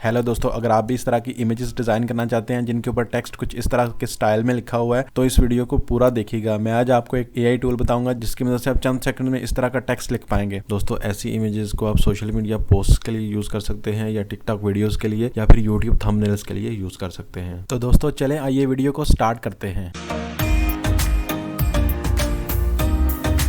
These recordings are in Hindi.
हेलो दोस्तों, अगर आप भी इस तरह की इमेजेस डिज़ाइन करना चाहते हैं जिनके ऊपर टेक्स्ट कुछ इस तरह के स्टाइल में लिखा हुआ है तो इस वीडियो को पूरा देखिएगा। मैं आज आपको एक एआई टूल बताऊंगा जिसकी मदद से आप चंद सेकंड में इस तरह का टेक्स्ट लिख पाएंगे। दोस्तों, ऐसी इमेजेस को आप सोशल मीडिया पोस्ट के लिए यूज़ कर सकते हैं या टिकटॉक वीडियोज़ के लिए या फिर यूट्यूब थंबनेल्स के लिए यूज़ कर सकते हैं। तो दोस्तों चलें आइए वीडियो को स्टार्ट करते हैं।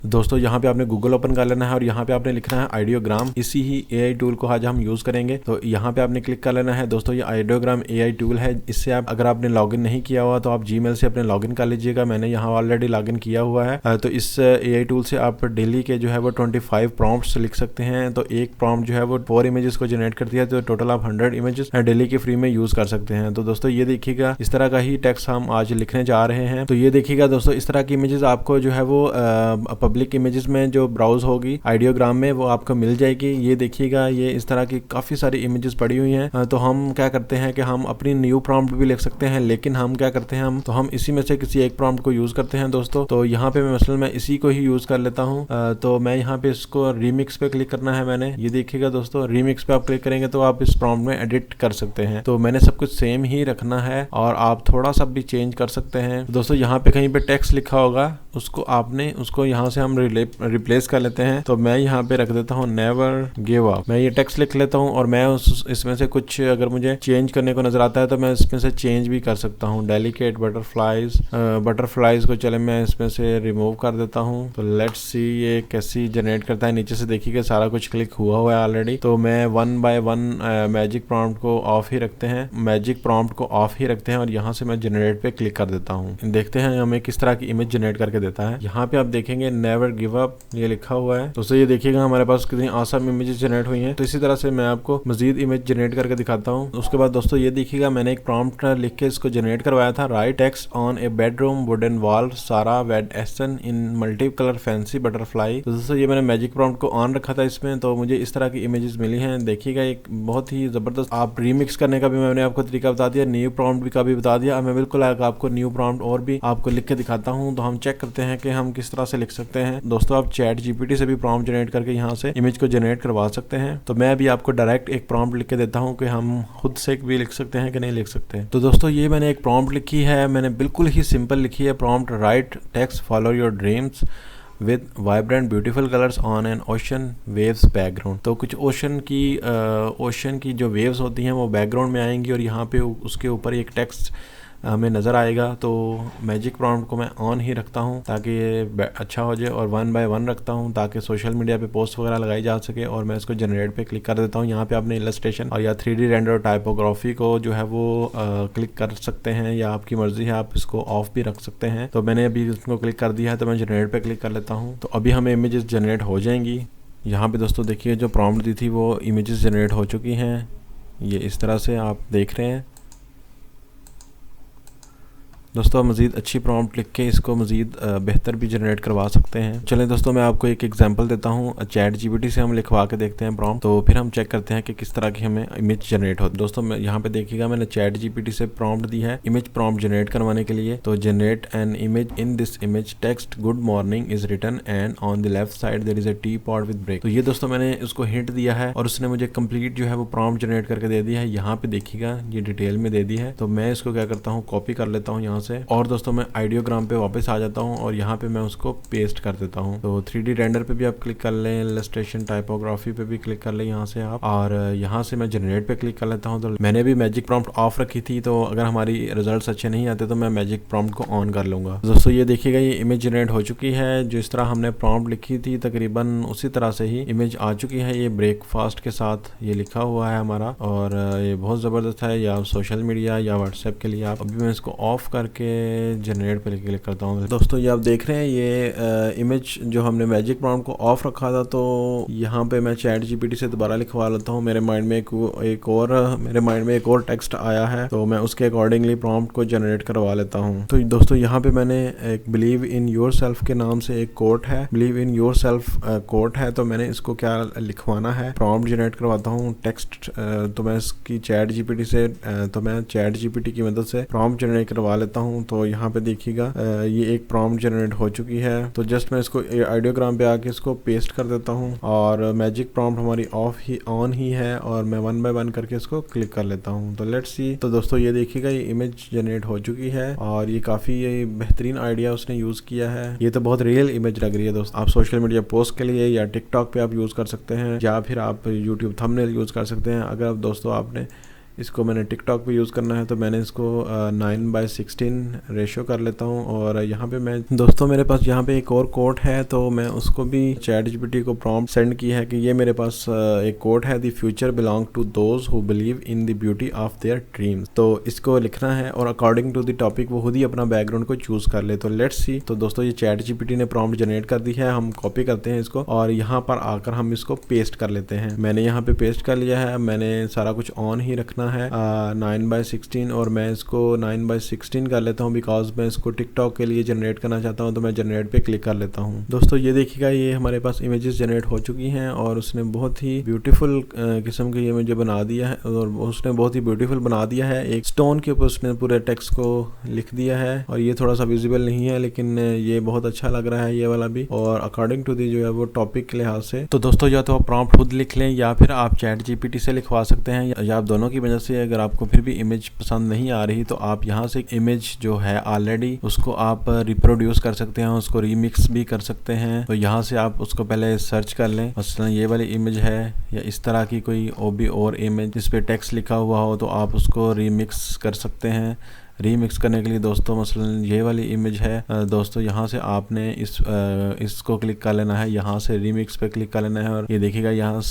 दोस्तों यहाँ पे आपने गूगल ओपन कर लेना है और यहाँ पे आपने लिखना है आइडियोग्राम। इसी ही एआई टूल को आज हम यूज़ करेंगे। तो यहाँ पे आपने क्लिक कर लेना है। दोस्तों ये आइडियोग्राम एआई टूल है। इससे आप अगर आपने लॉगिन नहीं किया हुआ तो आप जीमेल से अपने लॉगिन कर लीजिएगा। मैंने यहाँ ऑलरेडी लॉगिन किया हुआ है। तो इस एआई टूल से आप डेली के जो है वो 25 प्रॉम्प्ट्स लिख सकते हैं। तो एक प्रॉम्प्ट जो है वो 4 इमेजेस को जनरेट करती है। तो टोटल आप 100 इमेजेस डेली के फ्री में यूज़ कर सकते हैं। तो दोस्तों ये देखिएगा, इस तरह का ही टेक्स्ट हम आज लिखने जा रहे हैं। तो ये देखिएगा दोस्तों, इस तरह की इमेजेस आपको जो है वो पब्लिक इमेजेस में जो ब्राउज होगी आइडियोग्राम में वो आपको मिल जाएगी। ये देखिएगा, ये इस तरह की काफ़ी सारी इमेजेस पड़ी हुई हैं। तो हम क्या करते हैं कि हम अपनी न्यू प्रॉम्प्ट भी लिख सकते हैं, लेकिन हम क्या करते हैं हम इसी में से किसी एक प्रॉम्प्ट को यूज़ करते हैं दोस्तों। तो यहाँ पे मसलन मैं इसी को ही यूज़ कर लेता हूँ। तो मैं यहाँ पे इसको रीमिक्स पे क्लिक करना है मैंने। ये देखिएगा दोस्तों, रीमिक्स पे आप क्लिक करेंगे तो आप इस प्रॉम्प्ट में एडिट कर सकते हैं। तो मैंने सब कुछ सेम ही रखना है और आप थोड़ा सा भी चेंज कर सकते हैं। दोस्तों यहाँ पे कहीं पे टेक्स्ट लिखा होगा, उसको यहाँ से हम रिप्लेस कर लेते हैं। तो मैं यहाँ पे रख देता हूँ नेवर गिव अप। मैं ये टेक्स्ट लिख लेता हूँ और मैं इसमें से कुछ अगर मुझे चेंज करने को नजर आता है तो मैं इसमें से चेंज भी कर सकता हूँ। डेलिकेट बटरफ्लाइज को चले मैं इसमें से रिमूव कर देता हूँ। तो लेट्स सी ये कैसी जनरेट करता है। नीचे से देखिए सारा कुछ क्लिक हुआ है ऑलरेडी। तो मैं 1 बाय 1 मैजिक प्रॉम्प्ट को ऑफ ही रखते हैं और यहाँ से मैं जनरेट पे क्लिक कर देता हूँ। देखते हैं हमें किस तरह की इमेज जनरेट करके देता है। यहाँ पे आप देखेंगे नेवर गिव अप ये लिखा हुआ है। तो ये देखिएगा हमारे पास कितनी आसाम इमेजेस जनरेट हुई हैं। तो इसी तरह से मैं आपको मजीद इमेज जनरेट करके दिखाता हूँ। उसके बाद दोस्तों ये देखिएगा, मैंने एक प्रॉम्प्ट लिख के इसको जनरेट करवाया था। Right text on A bedroom wooden wall सारा वेड एसन इन मल्टी कलर फैंसी बटरफ्लाई। तो दोस्तों ये मैंने मैजिक प्रॉम्प्ट को ऑन रखा था इसमें, तो मुझे इस तरह की इमेजेस मिली हैं। देखिएगा एक बहुत ही जबरदस्त। आप रीमिक्स करने का भी मैंने आपको तरीका बता दिया, न्यू प्रॉम्प्ट का भी बता दिया। मैं बिल्कुल आपको न्यू प्रॉम्प्ट और भी आपको लिख के दिखाता हूँ। तो हम चेक करते हैं कि हम किस तरह से लिख सकते हैं। दोस्तों आप चैट जीपीटी से भी प्रॉम्प्ट जनरेट करके यहाँ से इमेज को जनरेट करवा सकते हैं। तो मैं अभी आपको डायरेक्ट एक प्रॉम्प्ट लिख के देता हूँ कि हम खुद से भी लिख सकते हैं कि नहीं लिख सकते। तो दोस्तों ये मैंने एक प्रॉम्प्ट लिखी है, मैंने बिल्कुल ही सिंपल लिखी है prompt. Right text follow your dreams with vibrant beautiful colours on an ocean waves background. तो कुछ ओशन की जो वेव्स होती हैं वो बैकग्राउंड में आएंगी और यहाँ पे उसके ऊपर एक टेक्स्ट हमें नज़र आएगा। तो मैजिक प्रॉम्प्ट को मैं ऑन ही रखता हूँ ताकि ये अच्छा हो जाए और 1 बाय 1 रखता हूँ ताकि सोशल मीडिया पे पोस्ट वगैरह लगाई जा सके। और मैं इसको जनरेट पे क्लिक कर देता हूँ। यहाँ पे आपने इलस्ट्रेशन और या 3D रेंडर टाइपोग्राफी को जो है वो क्लिक कर सकते हैं या आपकी मर्जी है, आप इसको ऑफ भी रख सकते हैं। तो मैंने अभी इसको क्लिक कर दिया है तो मैं जनरेट पे क्लिक कर लेता हूँ। तो अभी हमें इमेजेस जनरेट हो जाएंगी। यहाँ पे दोस्तों देखिए जो प्रॉम्प्ट दी थी वो इमेजेस जनरेट हो चुकी हैं। ये इस तरह से आप देख रहे हैं। दोस्तों मज़ीद अच्छी प्रॉम्प्ट लिख के इसको मज़ीद बेहतर भी जनरेट करवा सकते हैं। चलें दोस्तों मैं आपको एक एग्जांपल देता हूँ। चैट जीपीटी से हम लिखवा के देखते हैं प्रॉम्प्ट, तो फिर हम चेक करते हैं कि किस तरह की हमें इमेज जनरेट हो। दोस्तों मैं यहाँ पे देखिएगा, मैंने चैट जीपीटी से प्रॉम्प्ट दी है इमेज प्रॉम्प्ट जनरेट करवाने के लिए। तो generate an image in this image text good morning is written and on the left side there is a teapot with break. तो ये दोस्तों मैंने उसको हिंट दिया है और उसने मुझे कंप्लीट जो है वो प्रॉम्प्ट जनरेट करके दे दिया है। यहाँ पे देखिएगा ये डिटेल में दे दी है। तो मैं इसको क्या करता हूँ, कॉपी कर लेता हूँ यहाँ से और दोस्तों आइडियोग्राम पे वापस आ जाता हूँ और यहाँ पे मैं उसको पेस्ट कर देता हूँ। तो 3D रेंडर पे भी आप क्लिक कर लें, इलस्ट्रेशन टाइपोग्राफी पे भी क्लिक कर लें यहाँ से आप, और यहाँ से मैं जनरेट पे क्लिक कर लेता हूँ। तो मैंने भी मैजिक प्रॉम्प्ट ऑफ रखी थी, तो अगर हमारी रिजल्ट्स अच्छे नहीं आते तो मैं मैजिक प्रॉम्प्ट को ऑन कर लूँगा। दोस्तों ये देखिएगा ये इमेज जनरेट हो चुकी है। जिस तरह हमने प्रॉम्प्ट लिखी थी तकरीबन उसी तरह से ही इमेज आ चुकी है। ये ब्रेकफास्ट के साथ ये लिखा हुआ है हमारा और ये बहुत ज़बरदस्त है। या सोशल मीडिया या व्हाट्सएप के लिए आप। अभी मैं इसको ऑफ करके जनरेट पे क्लिक करता हूँ। दोस्तों ये आप देख रहे हैं ये इमेज जो हमने मैजिक प्रॉम्प्ट को ऑफ रखा था, तो यहाँ पे मैं चैट जीपीटी से दोबारा लिखवा लेता हूँ। मेरे माइंड में एक और टेक्स्ट आया है, तो मैं उसके अकॉर्डिंगली प्रॉम्प्ट को जनरेट करवा लेता हूँ। तो दोस्तों यहाँ पे मैंने एक बिलीव इन योर सेल्फ के नाम से एक कोट है, believe in yourself quote है। तो मैंने इसको क्या लिखवाना है, प्रॉम्प्ट जनरेट करवाता हूँ टेक्स्ट। तो मैं इसकी चैट जीपीटी से की मदद से प्रॉम्प्ट जनरेट करवा लेता हूँ तो यहाँ पे देखिएगा ये एक प्रॉम्प्ट जनरेट हो चुकी है। तो जस्ट मैं इसको आइडियोग्राम पे आके इसको पेस्ट कर देता हूँ और मैजिक प्रॉम्प्ट हमारी ऑन ही है और मैं 1 बाय 1 करके इसको क्लिक कर लेता हूँ। तो लेट्स सी। तो दोस्तों ये देखिएगा ये इमेज जनरेट हो चुकी है और ये काफी बेहतरीन आइडिया उसने यूज किया है। ये तो बहुत रियल इमेज लग रही है दोस्तों। आप सोशल मीडिया पोस्ट के लिए या टिकटॉक पे आप यूज कर सकते हैं या फिर आप यूट्यूब थंबनेल यूज कर सकते हैं। अगर आप दोस्तों आपने इसको मैंने टिकटॉक पे यूज़ करना है तो मैंने इसको 9:16 रेशो कर लेता हूँ। और यहाँ पे मैं दोस्तों मेरे पास यहाँ पे एक और कोड है तो मैं उसको भी ChatGPT को प्रॉम्प्ट सेंड की है कि ये मेरे पास एक कोड है, the future belong to those who believe in the beauty of their dreams. तो इसको लिखना है और अकॉर्डिंग टू द टॉपिक वो खुद ही अपना बैकग्राउंड को चूज कर ले। तो लेट्स सी। तो दोस्तों ये ChatGPT ने प्रॉम्प्ट जनरेट कर दी है, हम कॉपी करते हैं इसको और यहाँ पर आकर हम इसको पेस्ट कर लेते हैं। मैंने यहाँ पे पेस्ट कर लिया है, मैंने सारा कुछ ऑन ही रखना है 9:16 और मैं इसको 9:16 कर लेता हूँ बिकॉज मैं इसको टिकटॉक के लिए जनरेट करना चाहता हूँ। तो मैं जनरेट पे क्लिक कर लेता हूँ। दोस्तों ये देखिएगा ये हमारे पास इमेजेस जनरेट हो चुकी हैं और उसने बहुत ही ब्यूटीफुल किस्म की इमेज बना दिया है और उसने बहुत ही ब्यूटीफुल बना दिया है। एक स्टोन के ऊपर उसने पूरे टेक्स्ट को लिख दिया है और ये थोड़ा सा विजिबल नहीं है लेकिन ये बहुत अच्छा लग रहा है ये वाला भी और अकॉर्डिंग टू दी जो है वो टॉपिक के लिहाज से। तो दोस्तों या तो आप प्रॉम्प्ट खुद लिख लें या फिर आप ChatGPT से लिखवा सकते हैं या आप दोनों की वजह से अगर आपको फिर भी इमेज पसंद नहीं आ रही तो आप यहाँ से इमेज जो है ऑलरेडी उसको आप रिप्रोड्यूस कर सकते हैं, उसको रीमिक्स भी कर सकते हैं। तो यहाँ से आप उसको पहले सर्च कर लें, मसलन ये वाली इमेज है या इस तरह की कोई और इमेज जिस पे टेक्स्ट लिखा हुआ हो तो आप उसको रीमिक्स कर सकते हैं। रीमिक्स करने के लिए दोस्तों मसलन ये वाली इमेज है दोस्तों, यहाँ से आपने इसको क्लिक कर लेना है, यहाँ से रीमिक्स पे क्लिक कर लेना है और ये देखिएगा यहाँ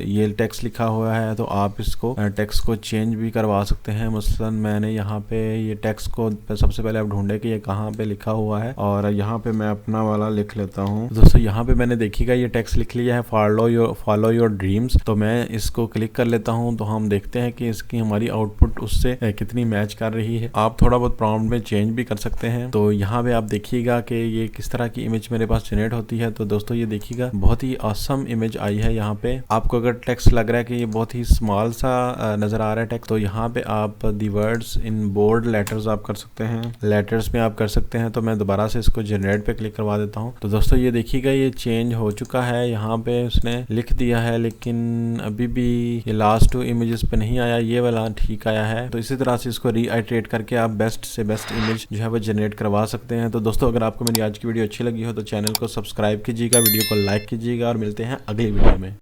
ये टेक्स्ट लिखा हुआ है तो आप इसको टेक्स्ट को चेंज भी करवा सकते हैं। मसलन मैंने यहाँ पे ये टेक्स्ट को सबसे पहले आप ढूंढे कि ये कहाँ पे लिखा हुआ है और यहाँ पे मैं अपना वाला लिख लेता हूँ। दोस्तों यहाँ पे मैंने देखिएगा ये टेक्स्ट लिख लिया है फॉलो योर ड्रीम्स। तो मैं इसको क्लिक कर लेता हूँ तो हम देखते हैं कि इसकी हमारी आउटपुट उससे कितनी मैच कर रही है। आप थोड़ा बहुत प्रॉम्प्ट में चेंज भी कर सकते हैं। तो यहाँ पे आप देखिएगा कि ये किस तरह की इमेज मेरे पास जनरेट होती है। तो दोस्तों ये देखिएगा बहुत ही ऑसम इमेज आई है। यहाँ पे आपको अगर टेक्स्ट लग रहा है कि ये बहुत ही स्मॉल सा नजर आ रहा है टेक्स्ट तो यहाँ पे आप the words in bold letters आप कर सकते हैं, लेटर्स में आप कर सकते हैं। तो मैं दोबारा से इसको जनरेट पे क्लिक करवा देता हूँ। तो दोस्तों ये देखिएगा ये चेंज हो चुका है, यहाँ पे उसने लिख दिया है लेकिन अभी भी ये लास्ट 2 इमेजेस पे नहीं आया, ये वाला ठीक आया है। तो इसी तरह से इसको रीआइट्रेट करके आप बेस्ट से बेस्ट इमेज जो है वो जनरेट करवा सकते हैं। तो दोस्तों अगर आपको मेरी आज की वीडियो अच्छी लगी हो तो चैनल को सब्सक्राइब कीजिएगा, वीडियो को लाइक कीजिएगा और मिलते हैं अगली वीडियो में।